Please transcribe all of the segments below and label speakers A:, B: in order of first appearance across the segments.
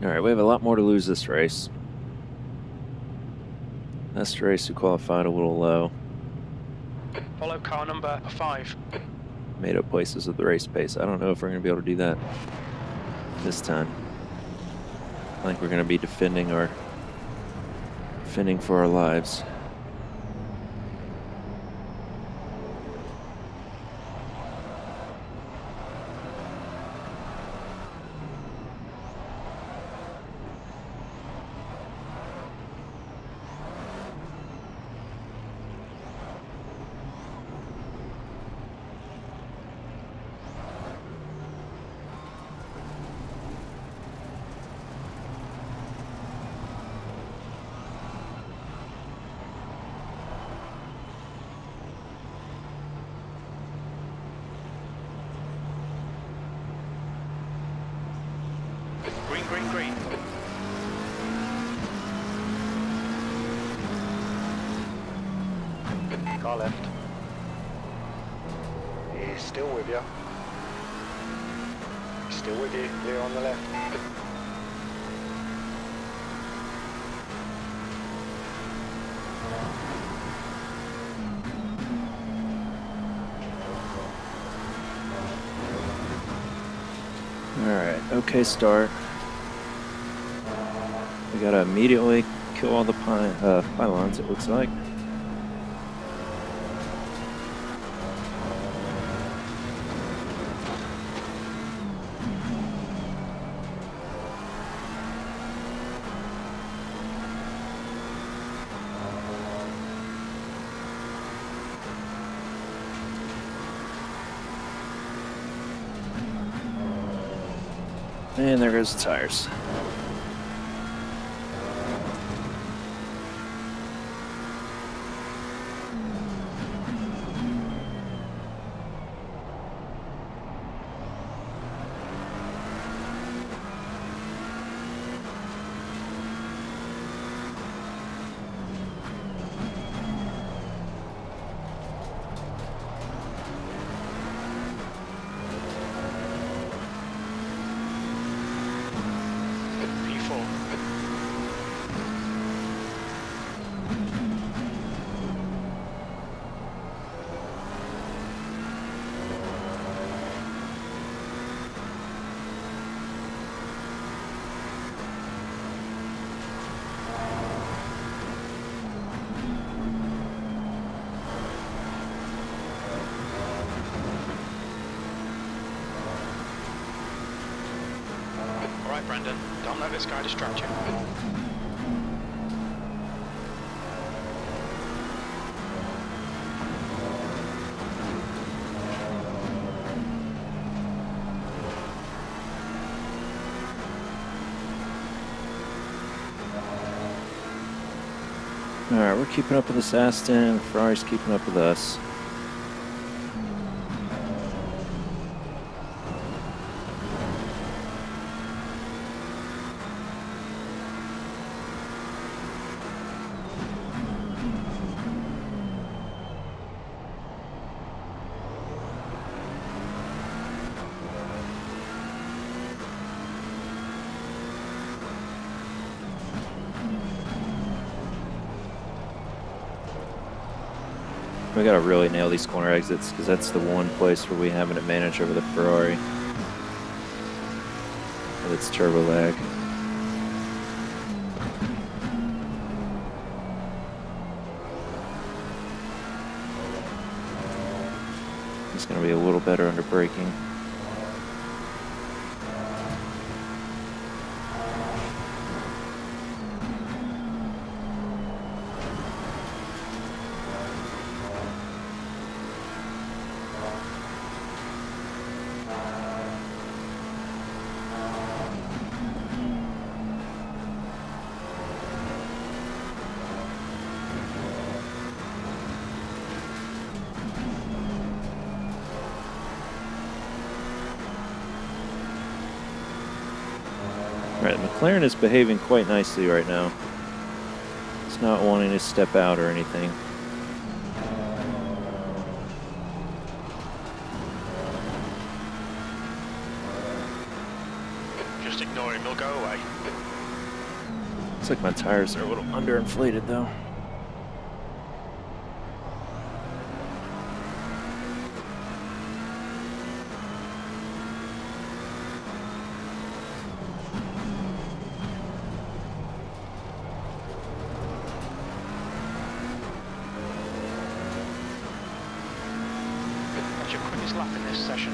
A: Alright, we have a lot more to lose this race. Last race we qualified a little low.
B: Follow car number 5.
A: Made up places with the race pace. I don't know if we're going to be able to do that this time. I think we're going to be defending for our lives.
B: Green, green, green. Car left. He's still with you. He's still with you. Clear on the left.
A: Alright, okay start. We gotta immediately kill all the pylons, it looks like. And there goes the tires.
B: Alright, Brendan, don't let this guy distract you.
A: Alright, we're keeping up with this Aston, Ferrari's keeping up with us. We gotta really nail these corner exits because that's the one place where we have an advantage over the Ferrari with its turbo lag. It's gonna be a little better under braking. Alright, McLaren is behaving quite nicely right now. It's not wanting to step out or anything.
B: Just Ignore him, he'll go away.
A: Looks like my tires are a little underinflated though.
B: That's your quickest lap in this session.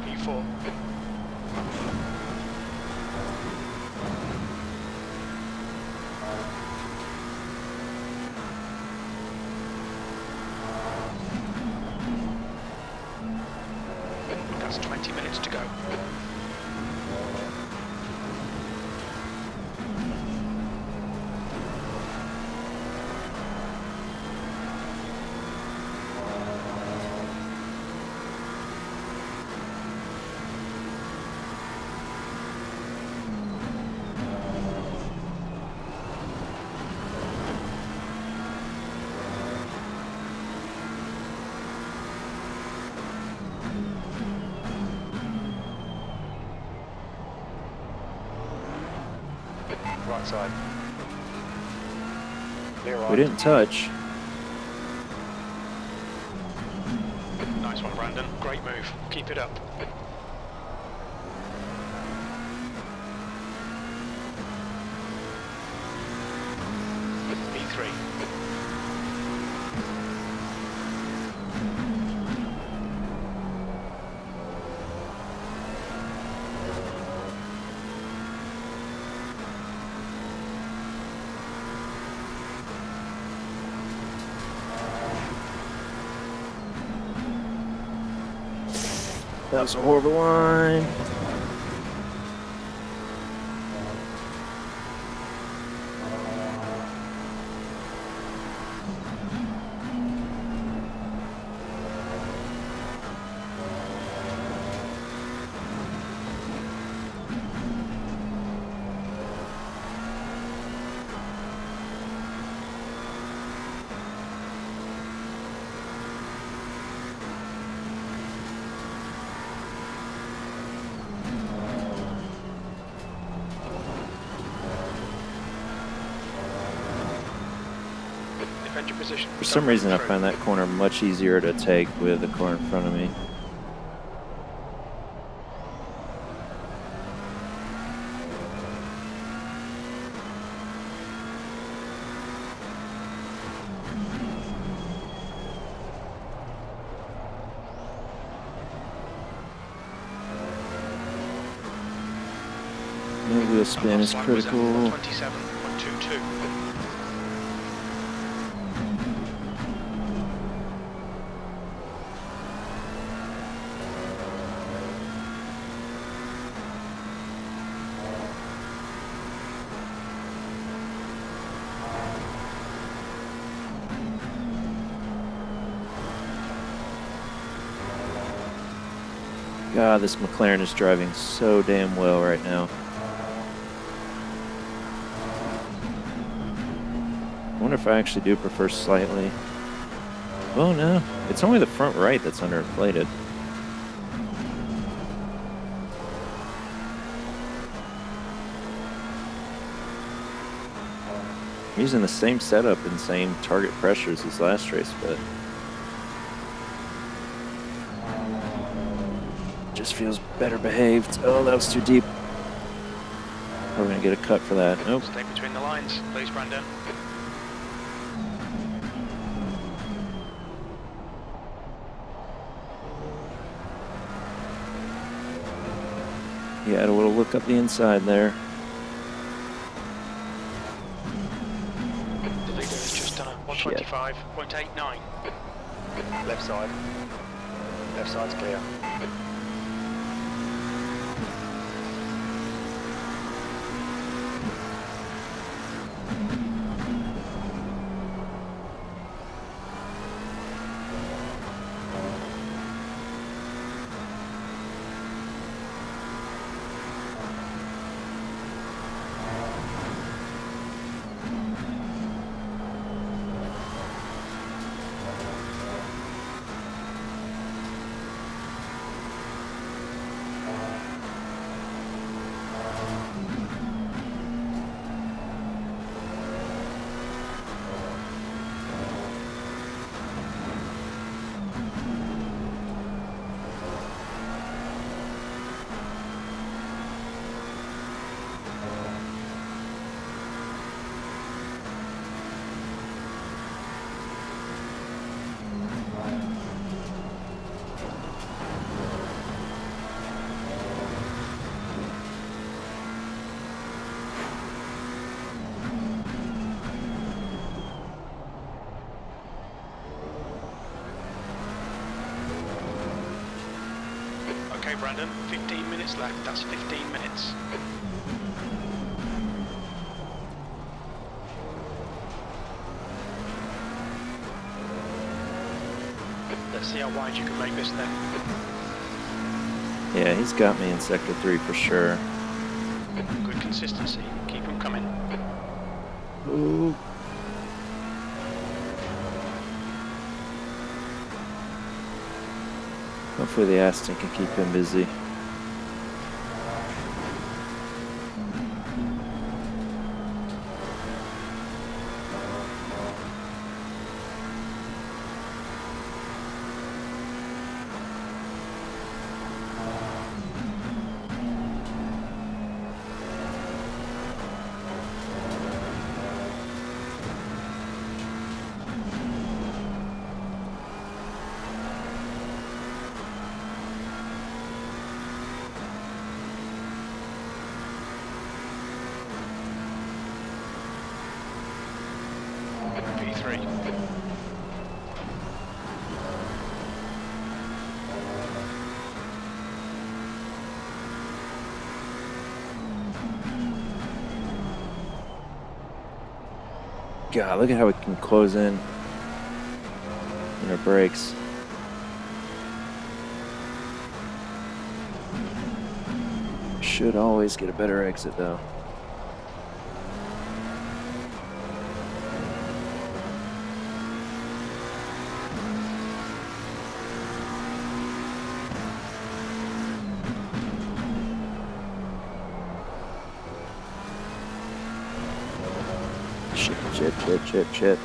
B: P4. That's 20 minutes to go. Right side. Clear right.
A: We didn't touch.
B: Nice one, Brandon. Great move. Keep it up. P3.
A: That was a horrible line.
B: Defend your position.
A: For some reason, I find that corner much easier to take with the car in front of me. No wheel spin is critical.
B: 27.22.
A: God, this McLaren is driving so damn well right now. I wonder if I actually do prefer slightly. Oh no, it's only the front right that's underinflated. I'm using the same setup and same target pressures as last race, but just feels better behaved. Oh, that was too deep. We're gonna get a cut for that. Nope.
B: Stay between the lines, please, Brandon.
A: He had a little look up the inside there.
B: The leader has just done a 125.89.
C: Left side. Left side's clear.
B: Okay, Brandon, 15 minutes left. That's 15 minutes. Let's see how wide you can make this then.
A: Yeah, he's got me in sector 3 for sure.
B: Good consistency. Keep them coming.
A: Ooh. Hopefully the Aston can keep him busy.
B: P3.
A: God, look at how we can close in our brakes. Should always get a better exit though. Shit.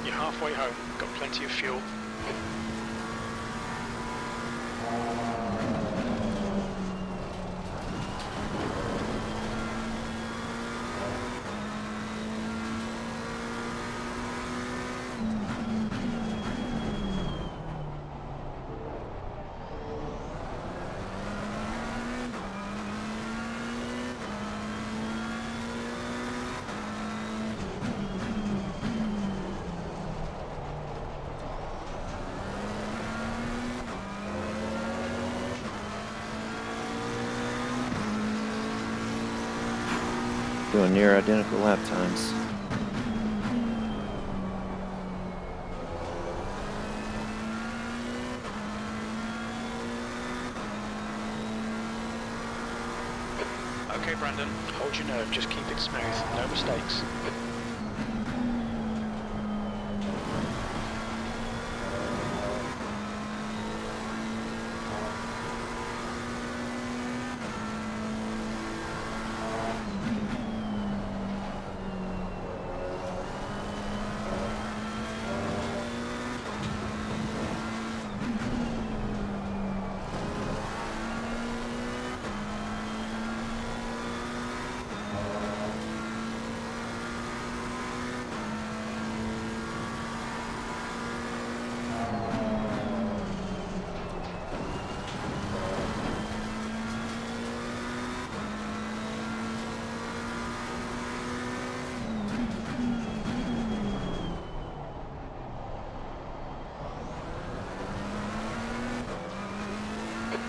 B: You're halfway home. Got plenty of fuel.
A: Doing near identical lap times.
B: Okay, Brandon, hold your nerve. Just keep it smooth. No mistakes.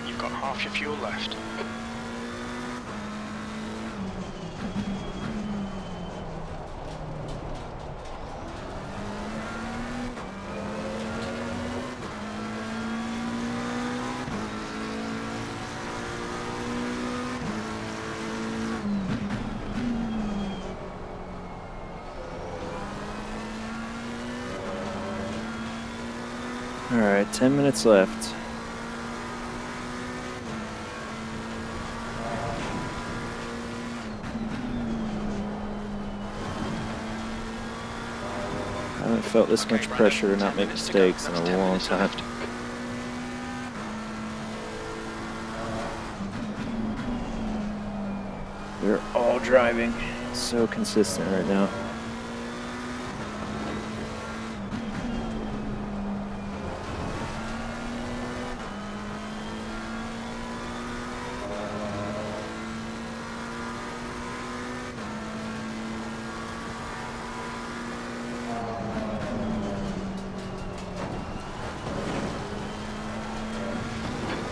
B: You've got half your fuel left.
A: All right, 10 minutes left. I haven't felt this
B: Okay,
A: much
B: Brandon,
A: pressure to
B: 10
A: not make
B: minutes to go.
A: mistakes in
B: That's
A: a
B: 10
A: long
B: minutes
A: time.
B: left.
A: They're all driving so consistent right now.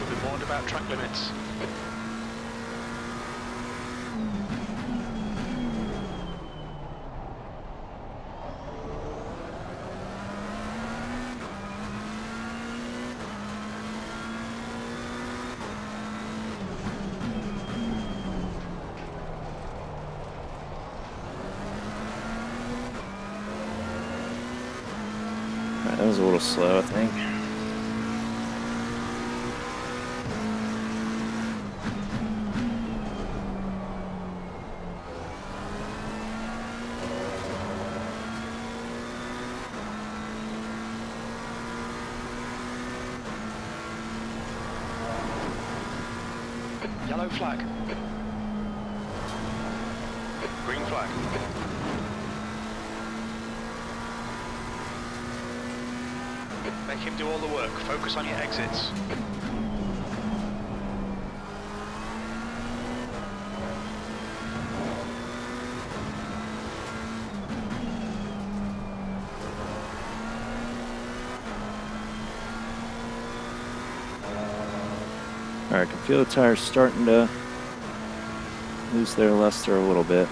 B: We'll be warned about track limits.
A: Alright, that was a little slow, I think.
B: Yellow flag. Green flag. Make him do all the work. Focus on your exits.
A: Alright, I can feel the tires starting to lose their luster a little bit.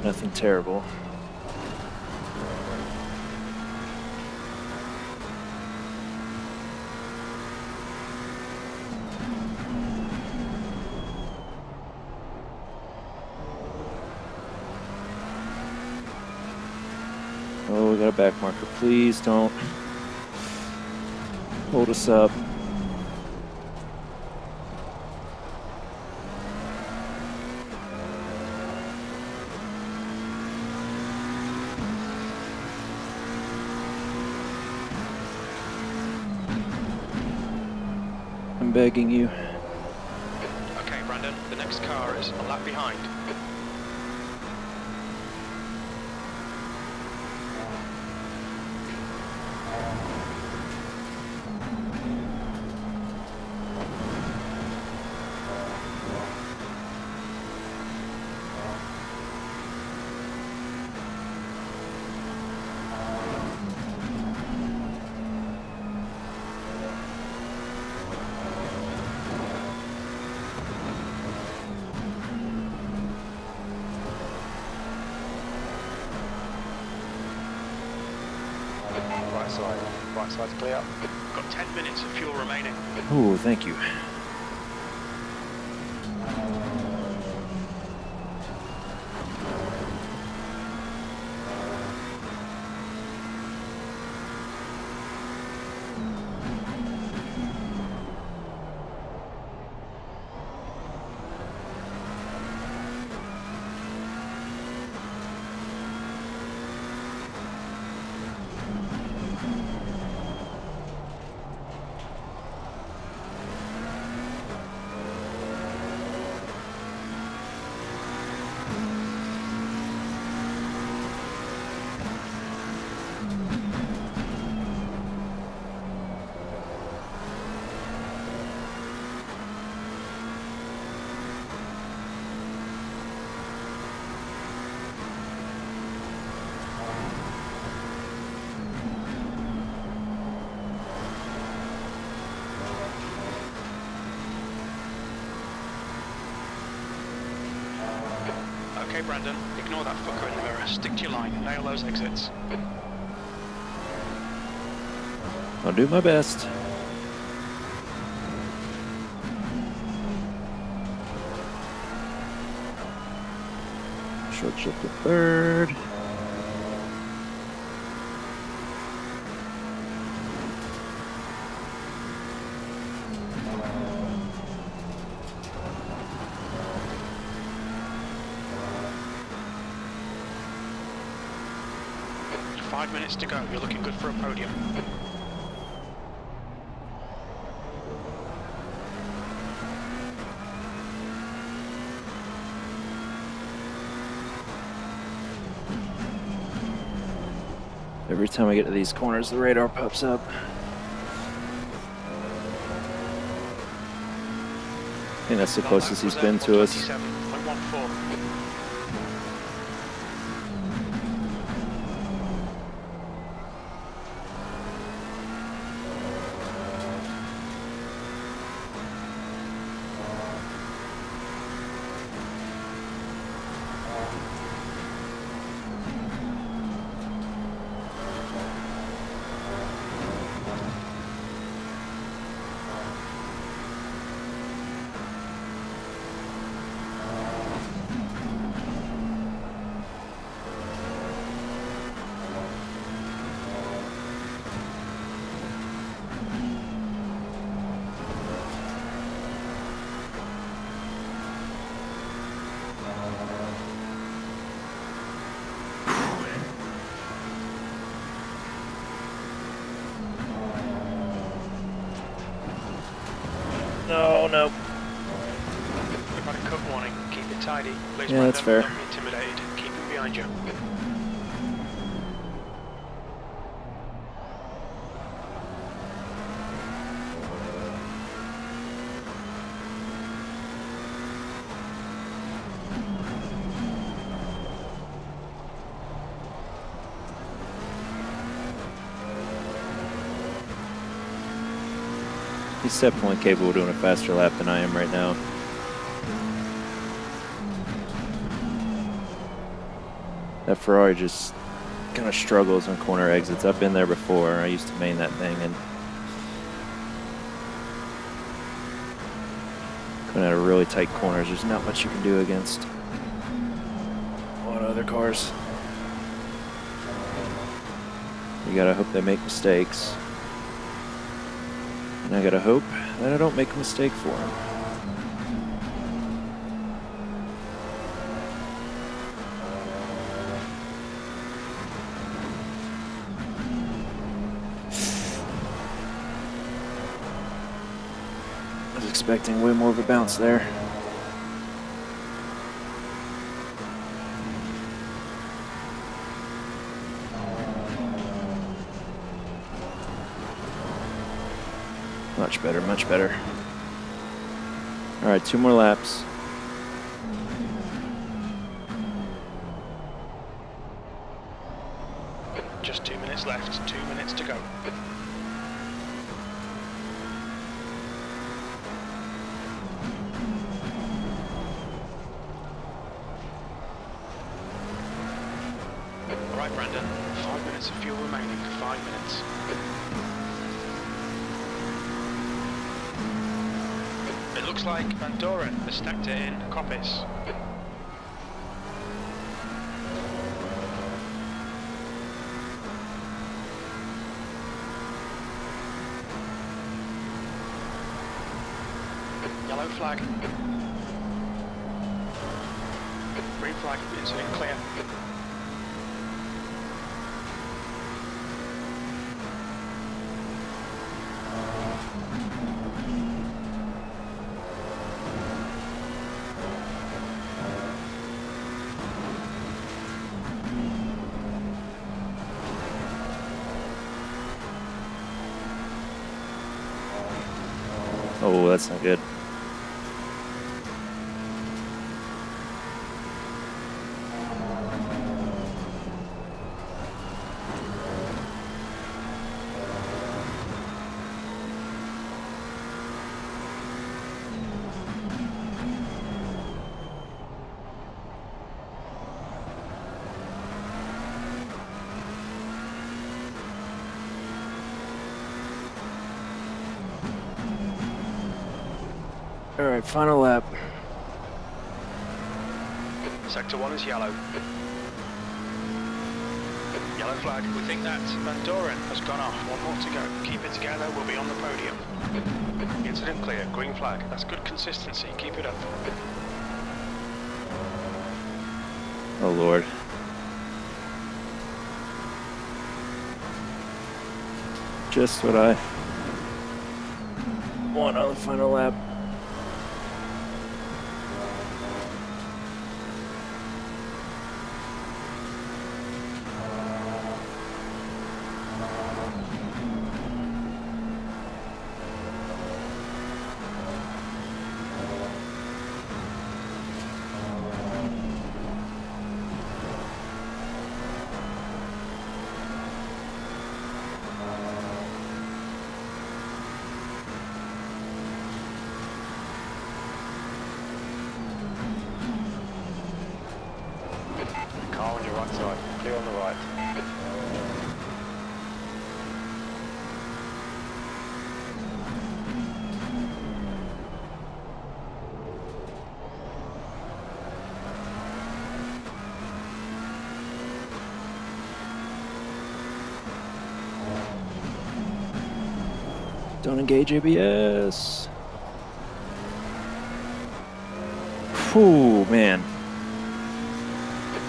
A: Nothing terrible. Oh, we got a back marker. Please don't hold us up. I'm begging you.
B: Okay, Brandon, the next car is a lap behind.
C: Right side. Right side's clear.
B: Got 10 minutes of fuel remaining.
A: Oh, thank you.
B: Okay, Brandon, ignore that fucker in the mirror. Stick to your line. Nail those exits.
A: I'll do my best. Short shift to third.
B: 5 minutes to go. You're looking good for a podium.
A: Every time I get to these corners, the radar pops up. I think that's the closest he's been to us.
B: 27.14.
A: No, no.
B: We've had a cut warning. Keep it tidy. Please,
A: Yeah, that's fair.
B: Don't be intimidated. Keep him behind you.
A: He's definitely capable of doing a faster lap than I am right now. That Ferrari just kind of struggles on corner exits. I've been there before. I used to main that thing, and coming out of really tight corners, there's not much you can do against a lot of other cars. You gotta hope they make mistakes. And I gotta hope that I don't make a mistake for him. I was expecting way more of a bounce there. Much better, much better. All right, 2 more laps.
B: Just 2 minutes left. 2 minutes to go. All right, Brandon. 5 minutes of fuel remaining. 5 minutes. It looks like Van Doren has stacked it in coppice. Yellow flag. Green flag, incident clear.
A: Oh, that's not good. All right, final lap.
B: Sector 1 is yellow. Yellow flag. We think that Van Doren has gone off. 1 more to go. Keep it together. We'll be on the podium. Incident clear. Green flag. That's good consistency. Keep it up.
A: Oh, Lord. Just what I want on the final lap.
C: Car on your right side, clear on the right.
A: Don't engage ABS. Whew, man.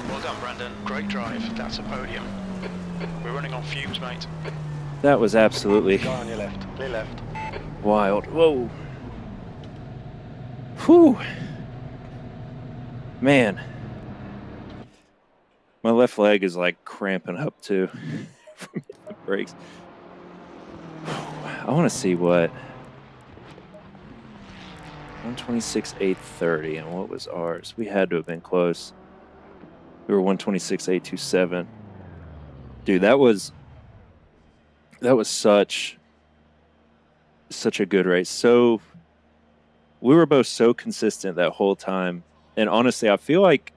B: Well done, Brandon. Great drive. That's a podium. We're running on fumes, mate.
A: That was absolutely
C: Guy on your left, clear left.
A: wild. Whoa. Whew. Man. My left leg is like cramping up too from the brakes. I want to see what 126.830 and what was ours? We had to have been close. We were 126.827. Dude, that was such a good race. So we were both so consistent that whole time. And honestly, I feel like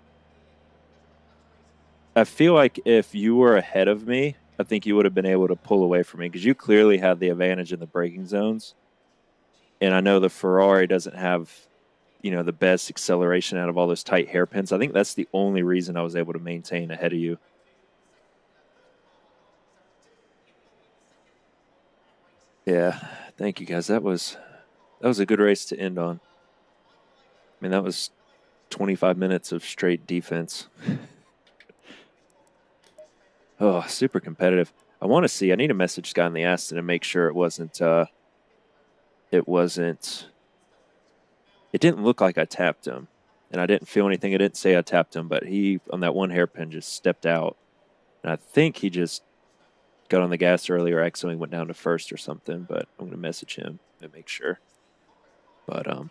A: if you were ahead of me, I think you would have been able to pull away from me because you clearly had the advantage in the braking zones. And I know the Ferrari doesn't have, you know, the best acceleration out of all those tight hairpins. I think that's the only reason I was able to maintain ahead of you. Yeah, thank you guys. That was a good race to end on. I mean, that was 25 minutes of straight defense. Oh, super competitive. I want to see. I need to message this guy in the Aston and make sure it wasn't. It didn't look like I tapped him, and I didn't feel anything. I didn't say I tapped him, but he on that one hairpin just stepped out, and I think he just got on the gas earlier. Accidentally went down to first or something. But I'm gonna message him and make sure. But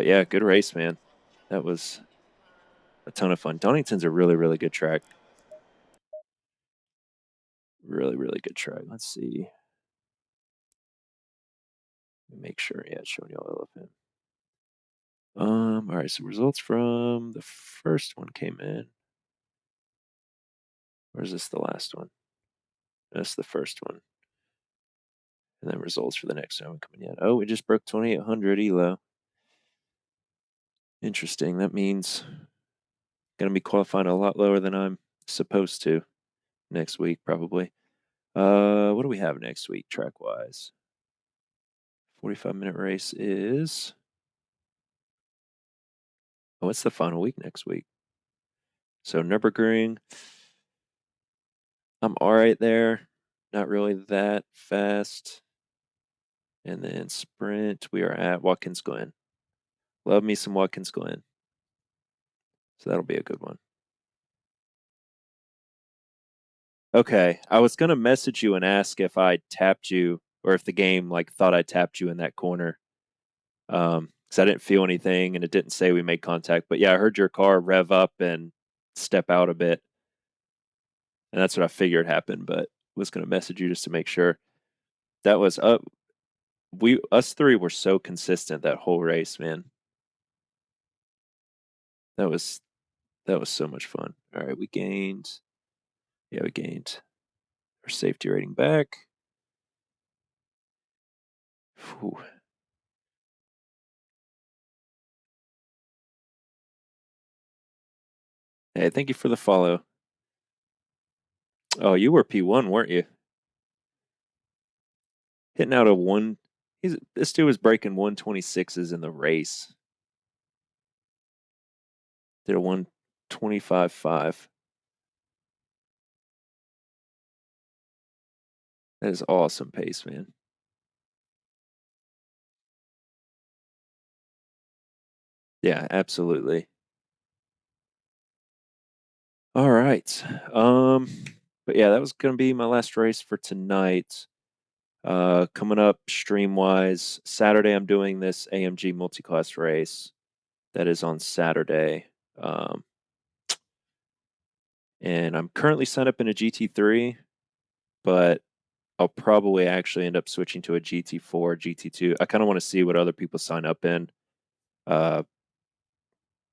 A: yeah, good race, man. That was a ton of fun. Donington's a really, really good track. Really, really good track. Let's see. Make sure, yeah, it's showing y'all LFM. All right, so results from the first one came in. Or is this the last one? That's the first one. And then results for the next one coming in. Oh, we just broke 2800 ELO. Interesting. That means going to be qualifying a lot lower than I'm supposed to next week, probably. What do we have next week, track-wise? 45-minute race is... Oh, it's the final week next week. So Nürburgring, I'm all right there. Not really that fast. And then sprint, we are at Watkins Glen. Love me some Watkins Glen. So that'll be a good one. Okay, I was going to message you and ask if I tapped you or if the game like thought I tapped you in that corner. Because I didn't feel anything and it didn't say we made contact. But yeah, I heard your car rev up and step out a bit. And that's what I figured happened, but was going to message you just to make sure. That was us three were so consistent that whole race, man. That was so much fun. All right, we gained our safety rating back. Whew. Hey, thank you for the follow. Oh, you were P1, weren't you? Hitting out a one. This dude was breaking 126s in the race. Did a 125.5. That is awesome pace, man. Yeah, absolutely. All right. But yeah, that was gonna be my last race for tonight. Coming up stream wise, Saturday I'm doing this AMG multi-class race. That is on Saturday. Um, and I'm currently signed up in a GT3, but I'll probably actually end up switching to a GT4, GT2. I kind of want to see what other people sign up in, uh,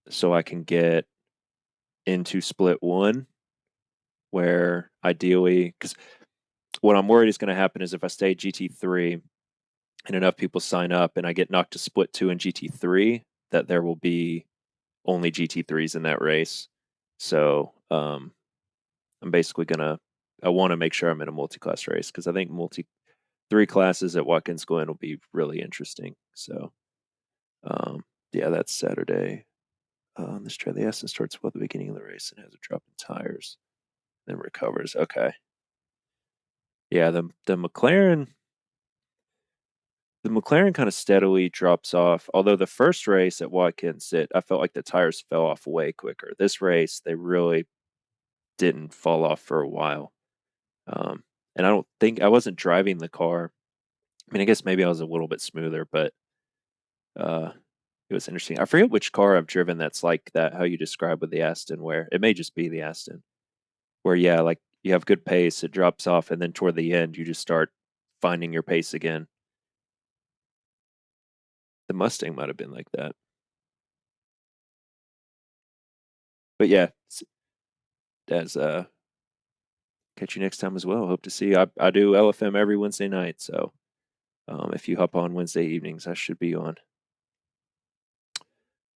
A: so I can get into split one, where ideally, because what I'm worried is going to happen is if I stay GT3 and enough people sign up and I get knocked to split two in GT3, that there will be only GT3s in that race. So I'm basically I want to make sure I'm in a multi-class race because I think three classes at Watkins Glen will be really interesting. So yeah, that's Saturday. This trail, the Aston starts well at the beginning of the race and has a drop in tires, then recovers. Okay. Yeah, the McLaren kind of steadily drops off. Although the first race at Watkins, I felt like the tires fell off way quicker. This race, they really didn't fall off for a while. And I wasn't driving the car. I mean, I guess maybe I was a little bit smoother, but uh, it was interesting. I forget which car I've driven that's like that, how you describe with the Aston, where it may just be the Aston, where, yeah, like you have good pace, it drops off, and then toward the end, you just start finding your pace again. The Mustang might have been like that. But yeah, as catch you next time as well. Hope to see you. I do LFM every Wednesday night, so if you hop on Wednesday evenings, I should be on.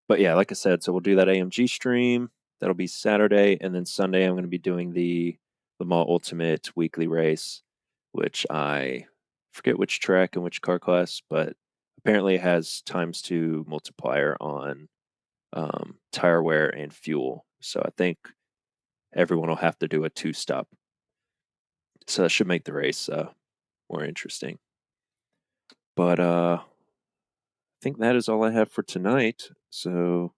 A: But yeah, like I said, so we'll do that AMG stream. That'll be Saturday, and then Sunday I'm going to be doing the Le Mans Ultimate weekly race, which I forget which track and which car class, but apparently it has times two multiplier on tire wear and fuel. So I think everyone will have to do a two-stop. So that should make the race more interesting. But I think that is all I have for tonight. So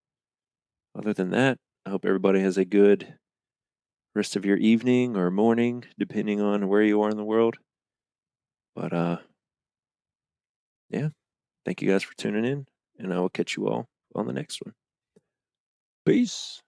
A: other than that, I hope everybody has a good rest of your evening or morning, depending on where you are in the world. But yeah, thank you guys for tuning in, and I will catch you all on the next one. Peace.